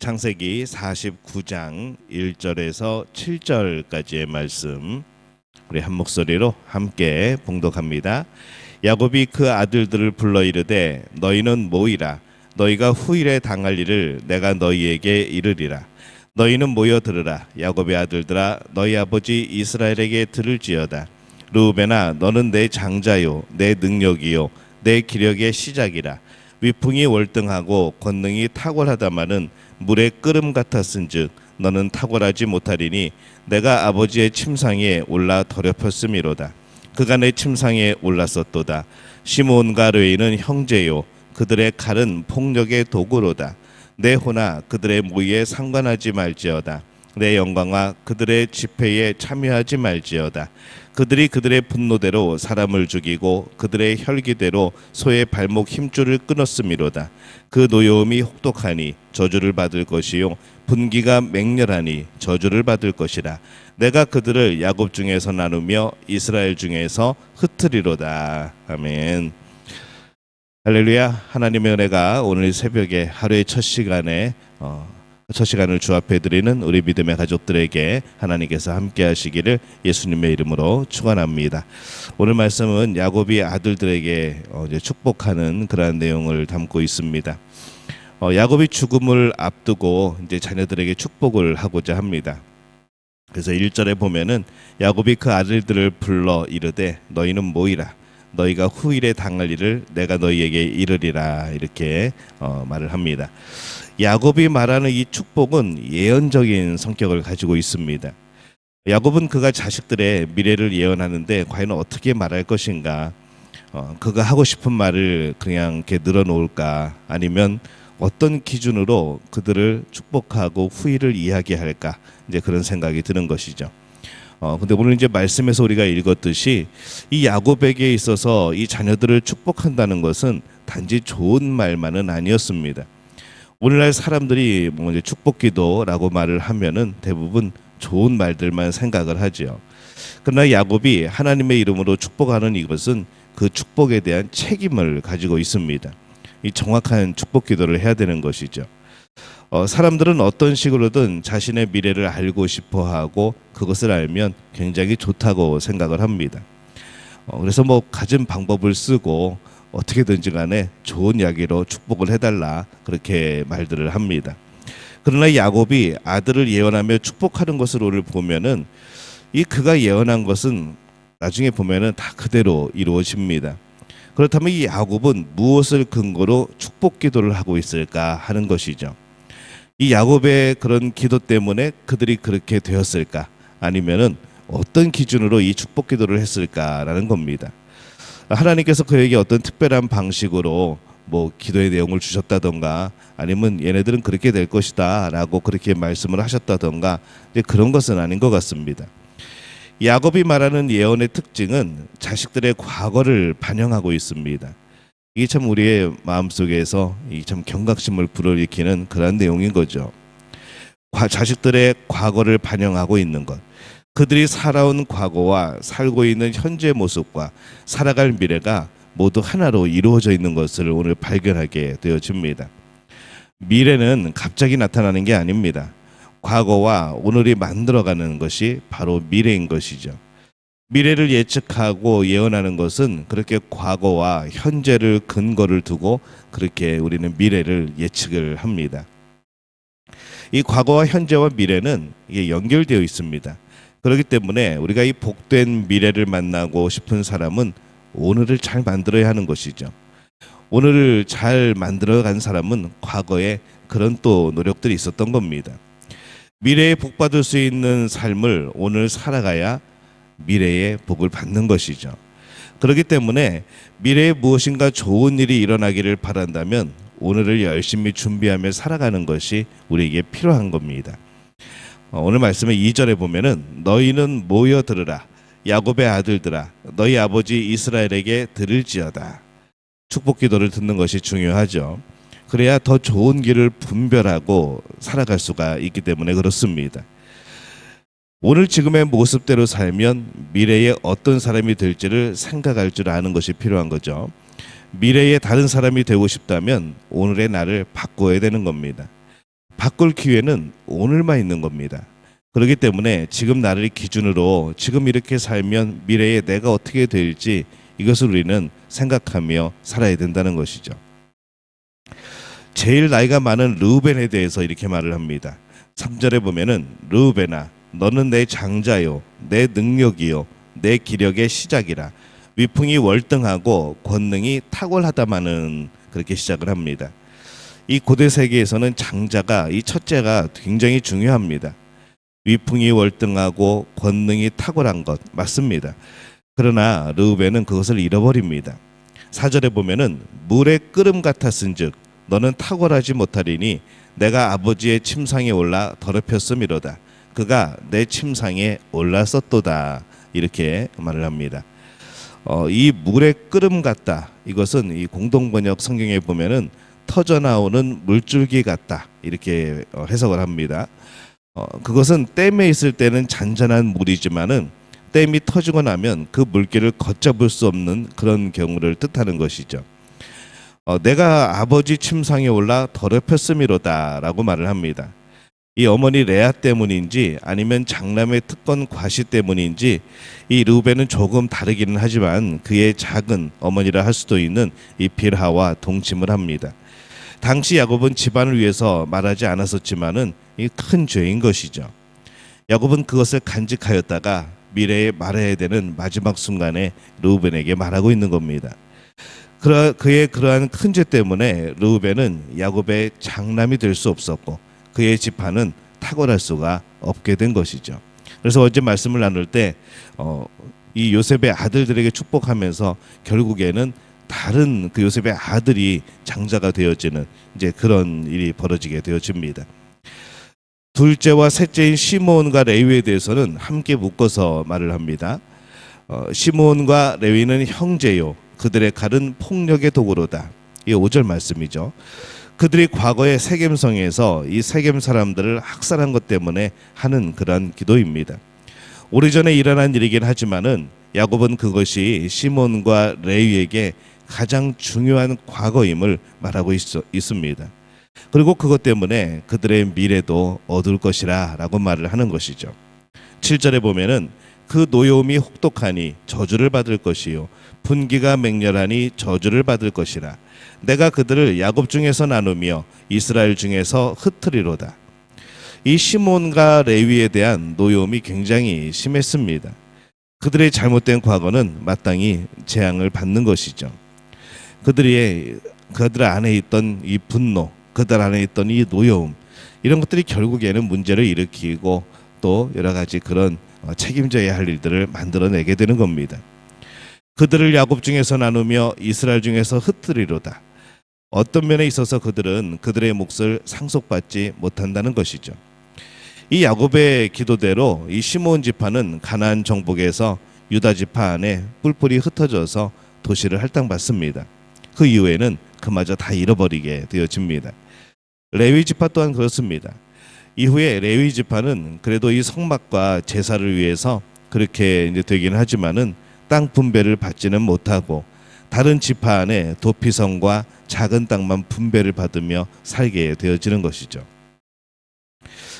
창세기 49장 1절에서 7절까지의 말씀 우리 한 목소리로 함께 봉독합니다. 야곱이 그 아들들을 불러 이르되 너희는 모이라. 너희가 후일에 당할 일을 내가 너희에게 이르리라. 너희는 모여 들으라. 야곱의 아들들아 너희 아버지 이스라엘에게 들을지어다. 르우벤아 너는 내 장자요 내 능력이요 내 기력의 시작이라. 위풍이 월등하고 권능이 탁월하다마는 물의 끓음 같았은즉 너는 탁월하지 못하리니 내가 아버지의 침상에 올라 더럽혔음이로다. 그가 내 침상에 올랐었도다. 시므온과 르웨이는 형제요 그들의 칼은 폭력의 도구로다. 내 호나 그들의 모의에 상관하지 말지어다. 내 영광아 그들의 집회에 참여하지 말지어다. 그들이 그들의 분노대로 사람을 죽이고 그들의 혈기대로 소의 발목 힘줄을 끊었음이로다. 그 노여움이 혹독하니 저주를 받을 것이요 분기가 맹렬하니 저주를 받을 것이라. 내가 그들을 야곱 중에서 나누며 이스라엘 중에서 흩으리로다. 아멘. 할렐루야. 하나님의 은혜가 오늘 새벽에 하루의 첫 시간을 주 앞에 드리는 우리 믿음의 가족들에게 하나님께서 함께 하시기를 예수님의 이름으로 축원합니다. 오늘 말씀은 야곱이 아들들에게 축복하는 그러한 내용을 담고 있습니다. 야곱이 죽음을 앞두고 이제 자녀들에게 축복을 하고자 합니다. 그래서 1절에 보면은 야곱이 그 아들들을 불러 이르되 너희는 모이라. 너희가 후일에 당할 일을 내가 너희에게 이르리라. 이렇게 말을 합니다. 야곱이 말하는 이 축복은 예언적인 성격을 가지고 있습니다. 야곱은 그가 자식들의 미래를 예언하는데 과연 어떻게 말할 것인가, 그가 하고 싶은 말을 그냥 이렇게 늘어놓을까, 아니면 어떤 기준으로 그들을 축복하고 후일을 이야기할까, 이제 그런 생각이 드는 것이죠. 근데 오늘 이제 말씀에서 우리가 읽었듯이 이 야곱에게 있어서 이 자녀들을 축복한다는 것은 단지 좋은 말만은 아니었습니다. 오늘날 사람들이 뭐 이제 축복기도라고 말을 하면은 대부분 좋은 말들만 생각을 하죠. 그러나 야곱이 하나님의 이름으로 축복하는 이것은 그 축복에 대한 책임을 가지고 있습니다. 이 정확한 축복기도를 해야 되는 것이죠. 사람들은 어떤 식으로든 자신의 미래를 알고 싶어하고 그것을 알면 굉장히 좋다고 생각을 합니다. 그래서 뭐 가진 방법을 쓰고 어떻게든지 간에 좋은 이야기로 축복을 해달라 그렇게 말들을 합니다. 그러나 야곱이 아들을 예언하며 축복하는 것을 오늘 보면은 이 그가 예언한 것은 나중에 보면은 다 그대로 이루어집니다. 그렇다면 이 야곱은 무엇을 근거로 축복 기도를 하고 있을까 하는 것이죠. 이 야곱의 그런 기도 때문에 그들이 그렇게 되었을까, 아니면은 어떤 기준으로 이 축복 기도를 했을까라는 겁니다. 하나님께서 그에게 어떤 특별한 방식으로 뭐 기도의 내용을 주셨다던가, 아니면 얘네들은 그렇게 될 것이다라고 그렇게 말씀을 하셨다던가, 이제 그런 것은 아닌 것 같습니다. 야곱이 말하는 예언의 특징은 자식들의 과거를 반영하고 있습니다. 이게 참 우리의 마음속에서 참 경각심을 불어일으키는 그런 내용인 거죠. 자식들의 과거를 반영하고 있는 것, 그들이 살아온 과거와 살고 있는 현재 모습과 살아갈 미래가 모두 하나로 이루어져 있는 것을 오늘 발견하게 되어집니다. 미래는 갑자기 나타나는 게 아닙니다. 과거와 오늘이 만들어가는 것이 바로 미래인 것이죠. 미래를 예측하고 예언하는 것은 그렇게 과거와 현재를 근거를 두고 그렇게 우리는 미래를 예측을 합니다. 이 과거와 현재와 미래는 이게 연결되어 있습니다. 그렇기 때문에 우리가 이 복된 미래를 만나고 싶은 사람은 오늘을 잘 만들어야 하는 것이죠. 오늘을 잘 만들어간 사람은 과거에 그런 또 노력들이 있었던 겁니다. 미래에 복 받을 수 있는 삶을 오늘 살아가야 미래의 복을 받는 것이죠. 그렇기 때문에 미래에 무엇인가 좋은 일이 일어나기를 바란다면 오늘을 열심히 준비하며 살아가는 것이 우리에게 필요한 겁니다. 오늘 말씀의 2절에 보면은 너희는 모여 들으라. 야곱의 아들들아 너희 아버지 이스라엘에게 들을지어다. 축복 기도를 듣는 것이 중요하죠. 그래야 더 좋은 길을 분별하고 살아갈 수가 있기 때문에 그렇습니다. 오늘 지금의 모습대로 살면 미래에 어떤 사람이 될지를 생각할 줄 아는 것이 필요한 거죠. 미래에 다른 사람이 되고 싶다면 오늘의 나를 바꿔야 되는 겁니다. 바꿀 기회는 오늘만 있는 겁니다. 그렇기 때문에 지금 나를 기준으로 지금 이렇게 살면 미래에 내가 어떻게 될지 이것을 우리는 생각하며 살아야 된다는 것이죠. 제일 나이가 많은 르우벤에 대해서 이렇게 말을 합니다. 3절에 보면은 르우벤아 너는 내 장자요 내 능력이요 내 기력의 시작이라 위풍이 월등하고 권능이 탁월하다마는 그렇게 시작을 합니다. 이 고대 세계에서는 장자가 이 첫째가 굉장히 중요합니다. 위풍이 월등하고 권능이 탁월한 것 맞습니다. 그러나 르우벤은 그것을 잃어버립니다. 4절에 보면은 물의 끓음 같았은즉 너는 탁월하지 못하리니 내가 아버지의 침상에 올라 더럽혔음이로다. 그가 내 침상에 올랐었도다. 이렇게 말을 합니다. 이 물의 끓음 같다. 이것은 이 공동번역 성경에 보면은 터져 나오는 물줄기 같다. 이렇게 해석을 합니다. 그것은 댐에 있을 때는 잔잔한 물이지만은 댐이 터지고 나면 그 물기를 걷잡을 수 없는 그런 경우를 뜻하는 것이죠. 내가 아버지 침상에 올라 더럽혔음이로다라고 말을 합니다. 이 어머니 레아 때문인지 아니면 장남의 특권 과시 때문인지 이 르우벤은 조금 다르기는 하지만 그의 작은 어머니라 할 수도 있는 이 빌하와 동침을 합니다. 당시 야곱은 집안을 위해서 말하지 않았었지만은 이 큰 죄인 것이죠. 야곱은 그것을 간직하였다가 미래에 말해야 되는 마지막 순간에 르우벤에게 말하고 있는 겁니다. 그의 그러한 큰 죄 때문에 르우벤은 야곱의 장남이 될 수 없었고 그의 지파는 탁월할 수가 없게 된 것이죠. 그래서 어제 말씀을 나눌 때 이 요셉의 아들들에게 축복하면서 결국에는 다른 그 요셉의 아들이 장자가 되어지는 이제 그런 일이 벌어지게 되어집니다. 둘째와 셋째인 시므온과 레위에 대해서는 함께 묶어서 말을 합니다. 시므온과 레위는 형제요 그들의 칼은 폭력의 도구로다. 이 5절 말씀이죠. 그들이 과거의 세겜성에서 이 세겜 사람들을 학살한 것 때문에 하는 그런 기도입니다. 오래전에 일어난 일이긴 하지만은 야곱은 그것이 시몬과 레위에게 가장 중요한 과거임을 말하고 있습니다. 그리고 그것 때문에 그들의 미래도 얻을 것이라 라고 말을 하는 것이죠. 7절에 보면은 그 노여움이 혹독하니 저주를 받을 것이요 분기가 맹렬하니 저주를 받을 것이라 내가 그들을 야곱 중에서 나누며 이스라엘 중에서 흩으리로다. 이 시몬과 레위에 대한 노여움이 굉장히 심했습니다. 그들의 잘못된 과거는 마땅히 재앙을 받는 것이죠. 그들 안에 있던 이 분노, 그들 안에 있던 이 노여움, 이런 것들이 결국에는 문제를 일으키고 또 여러 가지 그런 책임져야 할 일들을 만들어내게 되는 겁니다. 그들을 야곱 중에서 나누며 이스라엘 중에서 흩으리로다. 어떤 면에 있어서 그들은 그들의 몫을 상속받지 못한다는 것이죠. 이 야곱의 기도대로 이 시므온 지파는 가나안 정복에서 유다 지파 안에 뿔뿔이 흩어져서 도시를 할당받습니다. 그 이후에는 그마저 다 잃어버리게 되어집니다. 레위 지파 또한 그렇습니다. 이후에 레위 지파는 그래도 이 성막과 제사를 위해서 그렇게 이제 되긴 하지만은 땅 분배를 받지는 못하고 다른 지파 안에 도피성과 작은 땅만 분배를 받으며 살게 되어지는 것이죠.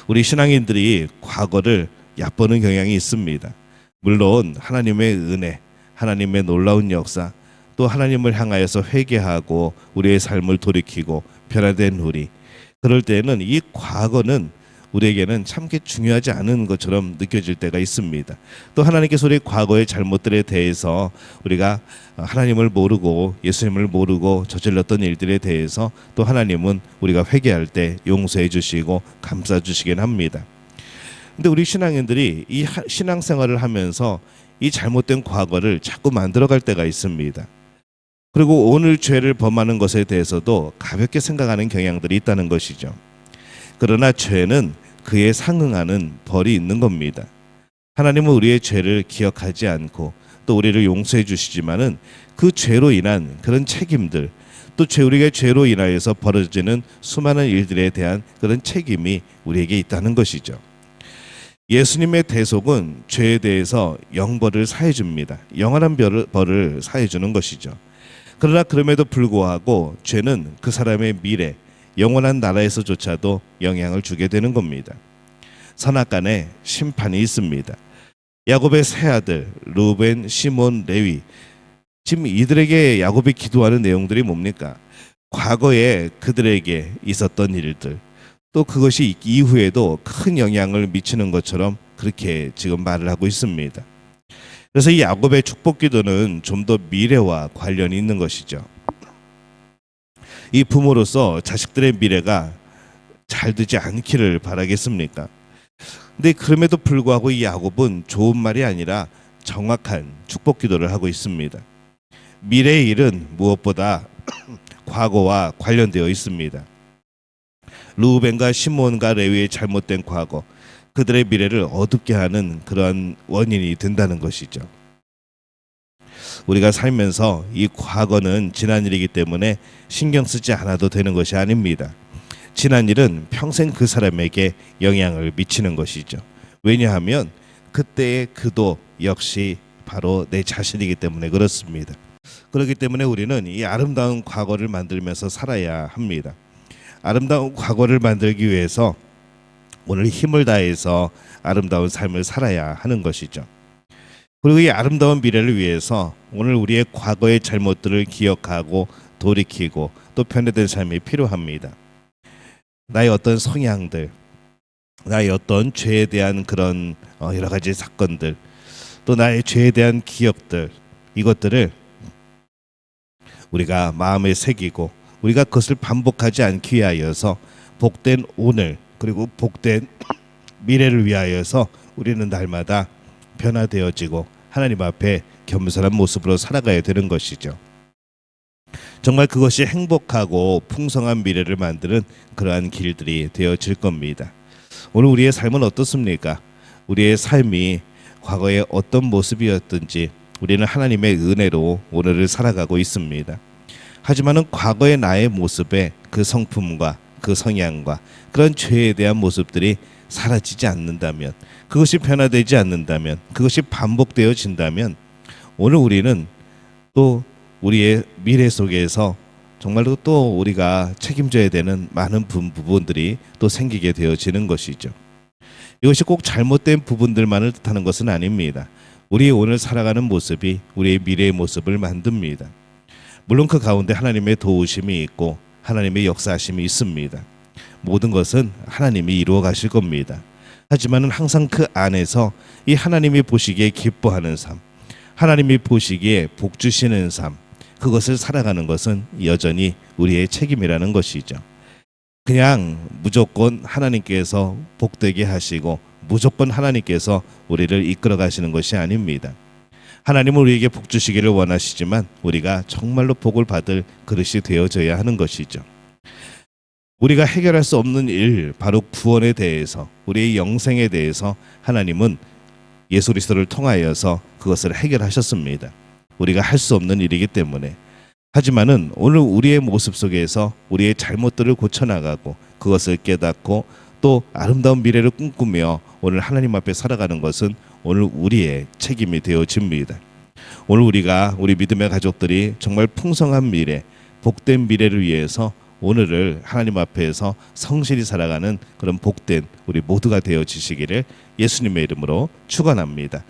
우리 신앙인들이 과거를 얕보는 경향이 있습니다. 물론 하나님의 은혜, 하나님의 놀라운 역사, 또 하나님을 향하여서 회개하고 우리의 삶을 돌이키고 변화된 우리, 그럴 때는 이 과거는 우리에게는 참게 중요하지 않은 것처럼 느껴질 때가 있습니다. 또 하나님께서 우리 과거의 잘못들에 대해서 우리가 하나님을 모르고 예수님을 모르고 저질렀던 일들에 대해서 또 하나님은 우리가 회개할 때 용서해 주시고 감싸 주시긴 합니다. 근데 우리 신앙인들이 이 신앙생활을 하면서 이 잘못된 과거를 자꾸 만들어갈 때가 있습니다. 그리고 오늘 죄를 범하는 것에 대해서도 가볍게 생각하는 경향들이 있다는 것이죠. 그러나 죄는 그에 상응하는 벌이 있는 겁니다. 하나님은 우리의 죄를 기억하지 않고 또 우리를 용서해 주시지만은 그 죄로 인한 그런 책임들, 또 우리가 죄로 인하여서 벌어지는 수많은 일들에 대한 그런 책임이 우리에게 있다는 것이죠. 예수님의 대속은 죄에 대해서 영벌을 사해 줍니다. 영원한 벌을 사해 주는 것이죠. 그러나 그럼에도 불구하고 죄는 그 사람의 미래, 영원한 나라에서조차도 영향을 주게 되는 겁니다. 선악간에 심판이 있습니다. 야곱의 세 아들 루벤, 시몬, 레위, 지금 이들에게 야곱이 기도하는 내용들이 뭡니까? 과거에 그들에게 있었던 일들, 또 그것이 이후에도 큰 영향을 미치는 것처럼 그렇게 지금 말을 하고 있습니다. 그래서 이 야곱의 축복 기도는 좀 더 미래와 관련이 있는 것이죠. 이 부모로서 자식들의 미래가 잘 되지 않기를 바라겠습니까? 근데 그럼에도 불구하고 이 야곱은 좋은 말이 아니라 정확한 축복 기도를 하고 있습니다. 미래의 일은 무엇보다 과거와 관련되어 있습니다. 루벤과 시몬과 레위의 잘못된 과거, 그들의 미래를 어둡게 하는 그러한 원인이 된다는 것이죠. 우리가 살면서 이 과거는 지난 일이기 때문에 신경 쓰지 않아도 되는 것이 아닙니다. 지난 일은 평생 그 사람에게 영향을 미치는 것이죠. 왜냐하면 그때의 그도 역시 바로 내 자신이기 때문에 그렇습니다. 그렇기 때문에 우리는 이 아름다운 과거를 만들면서 살아야 합니다. 아름다운 과거를 만들기 위해서 오늘 힘을 다해서 아름다운 삶을 살아야 하는 것이죠. 그리고 이 아름다운 미래를 위해서 오늘 우리의 과거의 잘못들을 기억하고 돌이키고 또 변화된 삶이 필요합니다. 나의 어떤 성향들, 나의 어떤 죄에 대한 그런 여러 가지 사건들, 또 나의 죄에 대한 기억들, 이것들을 우리가 마음에 새기고 우리가 그것을 반복하지 않기 위하여서 복된 오늘 그리고 복된 미래를 위하여서 우리는 날마다 변화되어지고 하나님 앞에 겸손한 모습으로 살아가야 되는 것이죠. 정말 그것이 행복하고 풍성한 미래를 만드는 그러한 길들이 되어질 겁니다. 오늘 우리의 삶은 어떻습니까? 우리의 삶이 과거에 어떤 모습이었든지 우리는 하나님의 은혜로 오늘을 살아가고 있습니다. 하지만은 과거의 나의 모습에 그 성품과 그 성향과 그런 죄에 대한 모습들이 사라지지 않는다면, 그것이 변화되지 않는다면, 그것이 반복되어진다면 오늘 우리는 또 우리의 미래 속에서 정말로 또 우리가 책임져야 되는 많은 부분들이 또 생기게 되어지는 것이죠. 이것이 꼭 잘못된 부분들만을 뜻하는 것은 아닙니다. 우리의 오늘 살아가는 모습이 우리의 미래의 모습을 만듭니다. 물론 그 가운데 하나님의 도우심이 있고 하나님의 역사하심이 있습니다. 모든 것은 하나님이 이루어 가실 겁니다. 하지만은 항상 그 안에서 이 하나님이 보시기에 기뻐하는 삶, 하나님이 보시기에 복 주시는 삶, 그것을 살아가는 것은 여전히 우리의 책임이라는 것이죠. 그냥 무조건 하나님께서 복되게 하시고 무조건 하나님께서 우리를 이끌어 가시는 것이 아닙니다. 하나님은 우리에게 복 주시기를 원하시지만 우리가 정말로 복을 받을 그릇이 되어져야 하는 것이죠. 우리가 해결할 수 없는 일, 바로 구원에 대해서, 우리의 영생에 대해서 하나님은 예수 그리스도를 통하여서 그것을 해결하셨습니다. 우리가 할 수 없는 일이기 때문에. 하지만은 오늘 우리의 모습 속에서 우리의 잘못들을 고쳐나가고 그것을 깨닫고 또 아름다운 미래를 꿈꾸며 오늘 하나님 앞에 살아가는 것은 오늘 우리의 책임이 되어집니다. 오늘 우리가 우리 믿음의 가족들이 정말 풍성한 미래, 복된 미래를 위해서 오늘을 하나님 앞에서 성실히 살아가는 그런 복된 우리 모두가 되어지시기를 예수님의 이름으로 축원합니다.